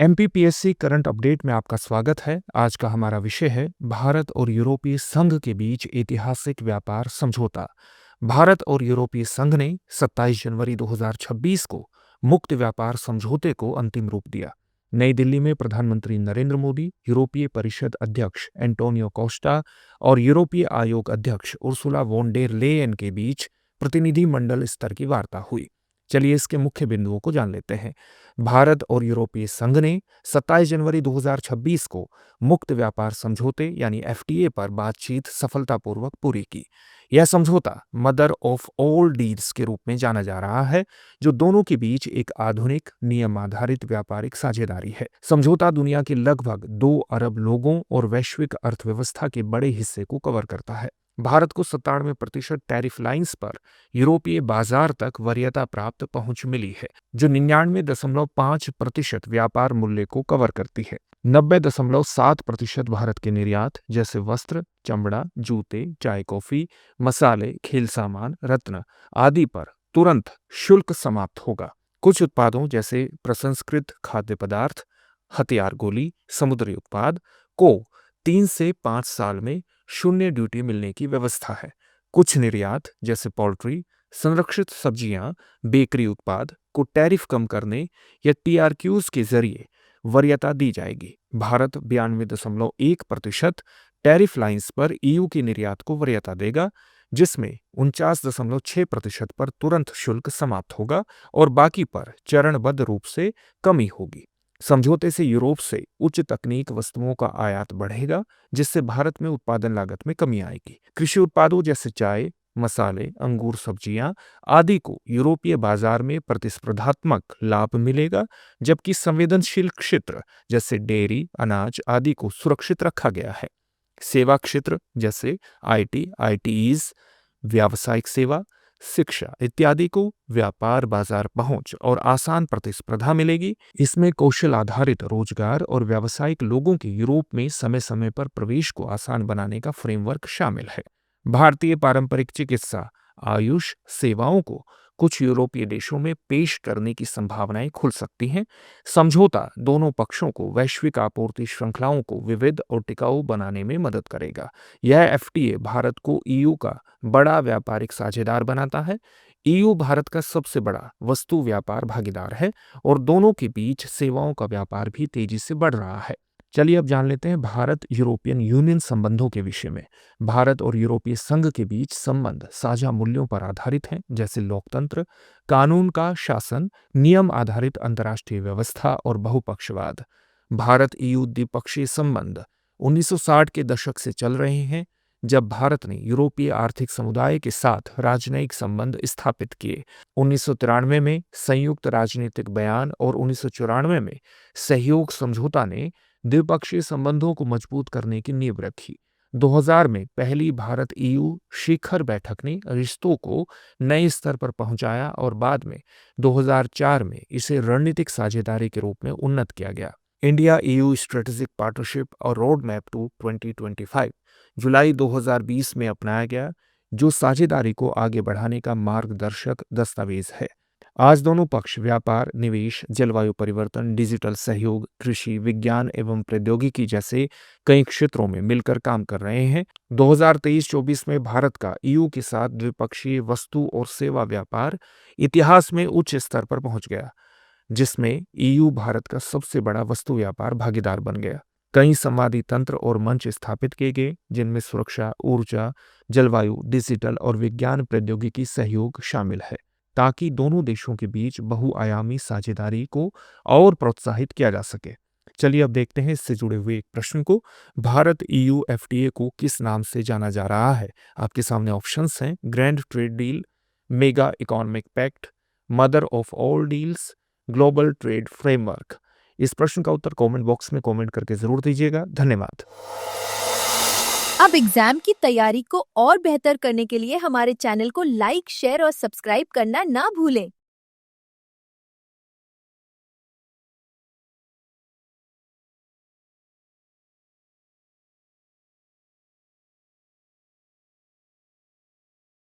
MPPSC current update में आपका स्वागत है। आज का हमारा विषय है भारत और यूरोपीय संघ के बीच ऐतिहासिक व्यापार समझौता। भारत और यूरोपीय संघ ने 27 जनवरी 2026 को मुक्त व्यापार समझौते को अंतिम रूप दिया। नई दिल्ली में प्रधानमंत्री नरेंद्र मोदी, यूरोपीय परिषद अध्यक्ष एंटोनियो कोस्टा और यूरोपीय आयोग अध्यक्ष उर्सुला वॉन डेर लेयन के बीच प्रतिनिधिमंडल स्तर की वार्ता हुई। चलिए इसके मुख्य बिंदुओं को जान लेते हैं। भारत और यूरोपीय संघ ने 27 जनवरी 2026 को मुक्त व्यापार समझौते यानी एफटीए पर बातचीत सफलतापूर्वक पूरी की। यह समझौता मदर ऑफ ऑल डील्स के रूप में जाना जा रहा है, जो दोनों के बीच एक आधुनिक नियम आधारित व्यापारिक साझेदारी है। समझौता दुनिया के लगभग 2 अरब लोगों और वैश्विक अर्थव्यवस्था के बड़े हिस्से को कवर करता है। भारत को 97% टैरिफ लाइन्स पर यूरोपीय बाजार तक वरीयता प्राप्त पहुंच मिली है, जो 99.5% व्यापार मूल्य को कवर करती है। 90.7% भारत के निर्यात जैसे वस्त्र, चमड़ा, जूते, चाय कॉफी, मसाले, खेल सामान, रत्न आदि पर तुरंत शुल्क समाप्त होगा। कुछ उत्पादों जैसे प्रसंस्कृत खाद्य पदार्थ, हथियार, गोली, समुद्री उत्पाद को 3 से 5 साल में शून्य ड्यूटी मिलने की व्यवस्था है। कुछ निर्यात जैसे पोल्ट्री, संरक्षित सब्जियां, बेकरी उत्पाद को टैरिफ कम करने या टीआरक्यूज के जरिए वरीयता दी जाएगी। भारत 92.1% टैरिफ लाइन्स पर ईयू के निर्यात को वरीयता देगा, जिसमें 49.6% पर तुरंत शुल्क समाप्त होगा और बाकी पर चरणबद्ध रूप से कमी होगी। समझौते से यूरोप से उच्च तकनीक वस्तुओं का आयात बढ़ेगा, जिससे भारत में उत्पादन लागत में कमी आएगी। कृषि उत्पादों जैसे चाय, मसाले, अंगूर, सब्जियां आदि को यूरोपीय बाजार में प्रतिस्पर्धात्मक लाभ मिलेगा, जबकि संवेदनशील क्षेत्र जैसे डेयरी, अनाज आदि को सुरक्षित रखा गया है। सेवा क्षेत्र जैसे आईटी, आईटीईज, व्यावसायिक सेवा, शिक्षा इत्यादि को व्यापार बाजार पहुंच और आसान प्रतिस्पर्धा मिलेगी। इसमें कौशल आधारित रोजगार और व्यावसायिक लोगों के यूरोप में समय समय पर प्रवेश को आसान बनाने का फ्रेमवर्क शामिल है। भारतीय पारंपरिक चिकित्सा, आयुष सेवाओं को कुछ यूरोपीय देशों में पेश करने की संभावनाएं खुल सकती हैं। समझौता दोनों पक्षों को वैश्विक आपूर्ति श्रृंखलाओं को विविध और टिकाऊ बनाने में मदद करेगा। यह एफटीए भारत को ईयू का बड़ा व्यापारिक साझेदार बनाता है। ईयू भारत का सबसे बड़ा वस्तु व्यापार भागीदार है और दोनों के बीच सेवाओं का व्यापार भी तेजी से बढ़ रहा है। चलिए अब जान लेते हैं भारत यूरोपियन यूनियन संबंधों के विषय में। भारत और यूरोपीय संघ के बीच संबंध साझा मूल्यों पर आधारित हैं, जैसे लोकतंत्र, कानून का शासन, नियम आधारित अंतर्राष्ट्रीय व्यवस्था और बहुपक्षवाद। भारत ईयू द्विपक्षीय संबंध 1960 के दशक से चल रहे हैं, जब भारत ने यूरोपीय आर्थिक समुदाय के साथ राजनयिक संबंध स्थापित किए। 1993 में संयुक्त राजनीतिक बयान और 1994 में सहयोग समझौता ने द्विपक्षीय संबंधों को मजबूत करने की नींव रखी। 2000 में पहली भारत ईयू शिखर बैठक ने रिश्तों को नए स्तर पर पहुंचाया और बाद में 2004 में इसे रणनीतिक साझेदारी के रूप में उन्नत किया गया। इंडिया ईयू स्ट्रेटेजिक पार्टनरशिप और रोड मैप टू 2025 जुलाई 2020 में अपनाया गया, जो साझेदारी को आगे बढ़ाने का मार्गदर्शक दस्तावेज है। आज दोनों पक्ष व्यापार, निवेश, जलवायु परिवर्तन, डिजिटल सहयोग, कृषि, विज्ञान एवं प्रौद्योगिकी जैसे कई क्षेत्रों में मिलकर काम कर रहे हैं। 2023-24 में भारत का ईयू के साथ द्विपक्षीय वस्तु और सेवा व्यापार इतिहास में उच्च स्तर पर पहुंच गया, जिसमें ईयू भारत का सबसे बड़ा वस्तु व्यापार भागीदार बन गया। कई संवादी तंत्र और मंच स्थापित किए गए, जिनमें सुरक्षा, ऊर्जा, जलवायु, डिजिटल और विज्ञान प्रौद्योगिकी सहयोग शामिल है, ताकि दोनों देशों के बीच बहुआयामी साझेदारी को और प्रोत्साहित किया जा सके। चलिए अब देखते हैं इससे जुड़े हुए एक प्रश्न को। भारत ईयू एफटीए को किस नाम से जाना जा रहा है? आपके सामने ऑप्शंस हैं: grand trade deal, mega economic pact, mother of all deals, global trade framework. इस प्रश्न का उत्तर कमेंट बॉक्स में कमेंट करके जरूर दीजिएगा। धन्यवाद। अब एग्जाम की तैयारी को और बेहतर करने के लिए हमारे चैनल को लाइक, शेयर और सब्सक्राइब करना ना भूलें।